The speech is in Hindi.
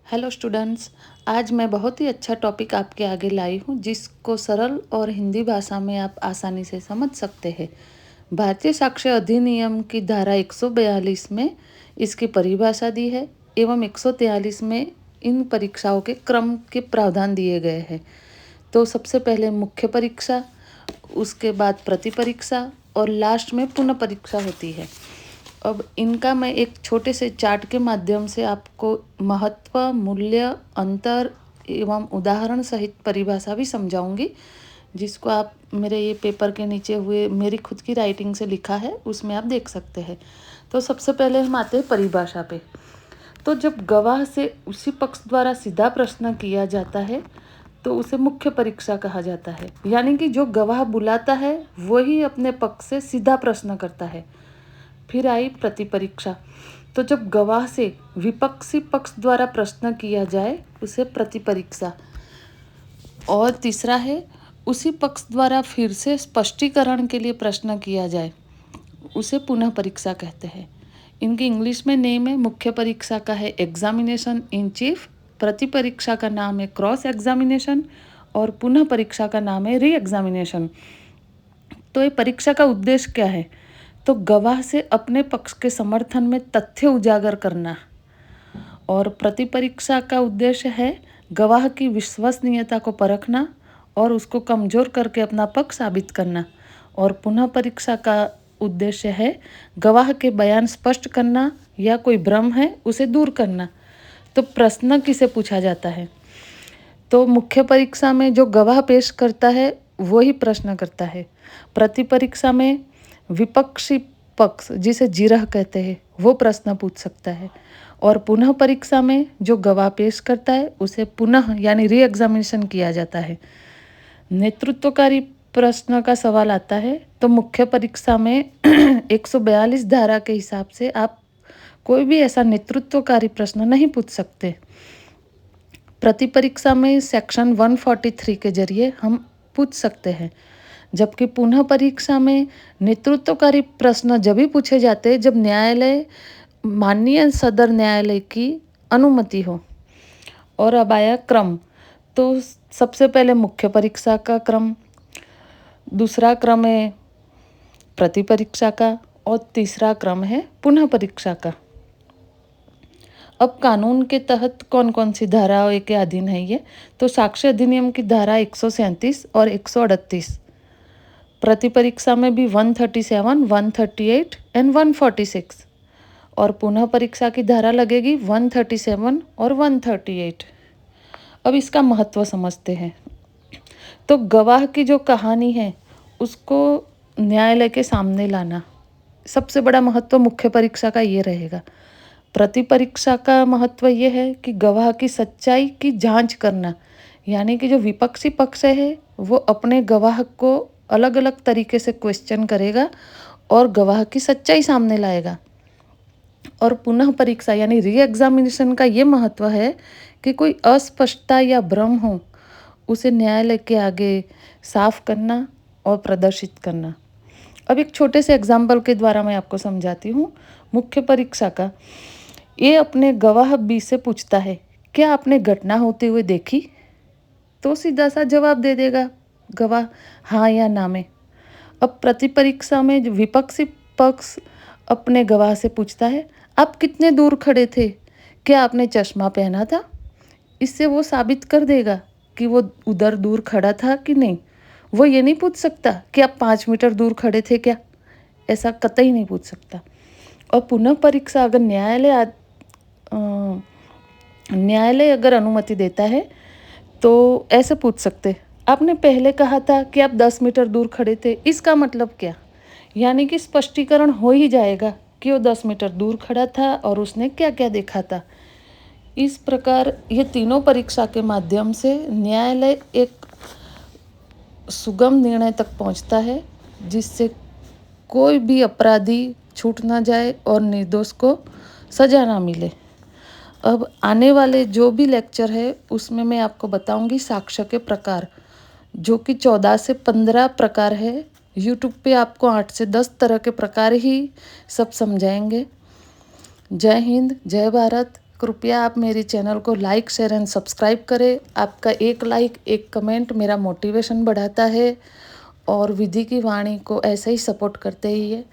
Hello students. आज मैं बहुत ही अच्छा टॉपिक आपके आगे लाई हूँ जिसको सरल और हिंदी भाषा में आप आसानी से समझ सकते हैं। भारतीय साक्ष्य अधिनियम की धारा 142 में इसकी परिभाषा दी है एवं 143 में इन परीक्षाओं के क्रम के प्रावधान दिए गए हैं। तो सबसे पहले मुख्य परीक्षा, उसके बाद प्रतिपरीक्षा और लास्ट में पुनः परीक्षा होती है। अब इनका मैं एक छोटे से चार्ट के माध्यम से आपको महत्व, मूल्य, अंतर एवं उदाहरण सहित परिभाषा भी समझाऊंगी, जिसको आप मेरे ये पेपर के नीचे हुए मेरी खुद की राइटिंग से लिखा है उसमें आप देख सकते हैं। तो सबसे पहले हम आते हैं परिभाषा पे। तो जब गवाह से उसी पक्ष द्वारा सीधा प्रश्न किया जाता है तो उसे मुख्य परीक्षा कहा जाता है, यानी कि जो गवाह बुलाता है वही अपने पक्ष से सीधा प्रश्न करता है। फिर आई प्रतिपरीक्षा। तो जब गवाह से विपक्षी पक्ष द्वारा प्रश्न किया जाए उसे प्रतिपरीक्षा। और तीसरा है उसी पक्ष द्वारा फिर से स्पष्टीकरण के लिए प्रश्न किया जाए उसे पुनः परीक्षा कहते हैं। इनकी इंग्लिश में नेम है। मुख्य परीक्षा का है एग्जामिनेशन इन चीफ, प्रतिपरीक्षा का नाम है क्रॉस एग्जामिनेशन और पुनः परीक्षा का नाम है री एग्जामिनेशन। तो ये परीक्षा का उद्देश्य क्या है? तो गवाह से अपने पक्ष के समर्थन में तथ्य उजागर करना। और प्रतिपरीक्षा का उद्देश्य है गवाह की विश्वसनीयता को परखना और उसको कमज़ोर करके अपना पक्ष साबित करना। और पुनः परीक्षा का उद्देश्य है गवाह के बयान स्पष्ट करना या कोई भ्रम है उसे दूर करना। तो प्रश्न किसे पूछा जाता है? तो मुख्य परीक्षा में जो गवाह पेश करता है वही प्रश्न करता है। प्रतिपरीक्षा में विपक्षी पक्ष, जिसे जिरह कहते हैं, वो प्रश्न पूछ सकता है। और पुनः परीक्षा में जो गवाह पेश करता है उसे पुनः यानी री एग्जामिनेशन किया जाता है। नेतृत्वकारी प्रश्न का सवाल आता है तो मुख्य परीक्षा में 142 धारा के हिसाब से आप कोई भी ऐसा नेतृत्वकारी प्रश्न नहीं पूछ सकते। प्रतिपरीक्षा में सेक्शन 143 के जरिए हम पूछ सकते हैं, जबकि पुनः परीक्षा में नेतृत्वकारी प्रश्न जब भी पूछे जाते हैं जब न्यायालय, माननीय सदर न्यायालय की अनुमति हो। और अब आया क्रम। तो सबसे पहले मुख्य परीक्षा का क्रम, दूसरा क्रम है प्रतिपरीक्षा का और तीसरा क्रम है पुनः परीक्षा का। अब कानून के तहत कौन कौन सी धाराओं के अधीन है ये? तो साक्ष्य अधिनियम की धारा 137 और 138। प्रतिपरीक्षा में भी 137, 138 एंड 146। और पुनः परीक्षा की धारा लगेगी 137 और 138। अब इसका महत्व समझते हैं। तो गवाह की जो कहानी है उसको न्यायालय के सामने लाना, सबसे बड़ा महत्व मुख्य परीक्षा का ये रहेगा। प्रतिपरीक्षा का महत्व ये है कि गवाह की सच्चाई की जांच करना, यानी कि जो विपक्षी पक्ष है वो अपने गवाह को अलग अलग तरीके से क्वेश्चन करेगा और गवाह की सच्चाई सामने लाएगा। और पुनः परीक्षा यानी री एग्जामिनेशन का ये महत्व है कि कोई अस्पष्टता या भ्रम हो उसे न्यायालय के आगे साफ करना और प्रदर्शित करना। अब एक छोटे से एग्जाम्पल के द्वारा मैं आपको समझाती हूँ। मुख्य परीक्षा का ये अपने गवाह बी से पूछता है, क्या आपने घटना होते हुए देखी? तो सीधा सा जवाब दे देगा गवाह, हाँ या ना में। अब प्रतिपरीक्षा में जो विपक्षी पक्ष अपने गवाह से पूछता है, आप कितने दूर खड़े थे? क्या आपने चश्मा पहना था? इससे वो साबित कर देगा कि वो उधर दूर खड़ा था कि नहीं। वो ये नहीं पूछ सकता कि आप 5 मीटर दूर खड़े थे क्या, ऐसा कतई नहीं पूछ सकता। और पुनः परीक्षा अगर न्यायालय अगर अनुमति देता है तो ऐसे पूछ सकते, आपने पहले कहा था कि आप 10 मीटर दूर खड़े थे, इसका मतलब क्या? यानी कि स्पष्टीकरण हो ही जाएगा कि वो 10 मीटर दूर खड़ा था और उसने क्या क्या देखा था। इस प्रकार ये तीनों परीक्षा के माध्यम से न्यायालय एक सुगम निर्णय तक पहुंचता है जिससे कोई भी अपराधी छूट ना जाए और निर्दोष को सजा ना मिले। अब आने वाले जो भी लेक्चर है उसमें मैं आपको बताऊंगी साक्ष्य के प्रकार, जो कि 14 से 15 प्रकार है। यूट्यूब पे आपको 8 से 10 तरह के प्रकार ही सब समझाएंगे। जय हिंद, जय भारत। कृपया आप मेरी चैनल को लाइक शेयर एंड सब्सक्राइब करें। आपका एक लाइक एक कमेंट मेरा मोटिवेशन बढ़ाता है और विधि की वाणी को ऐसे ही सपोर्ट करते ही है।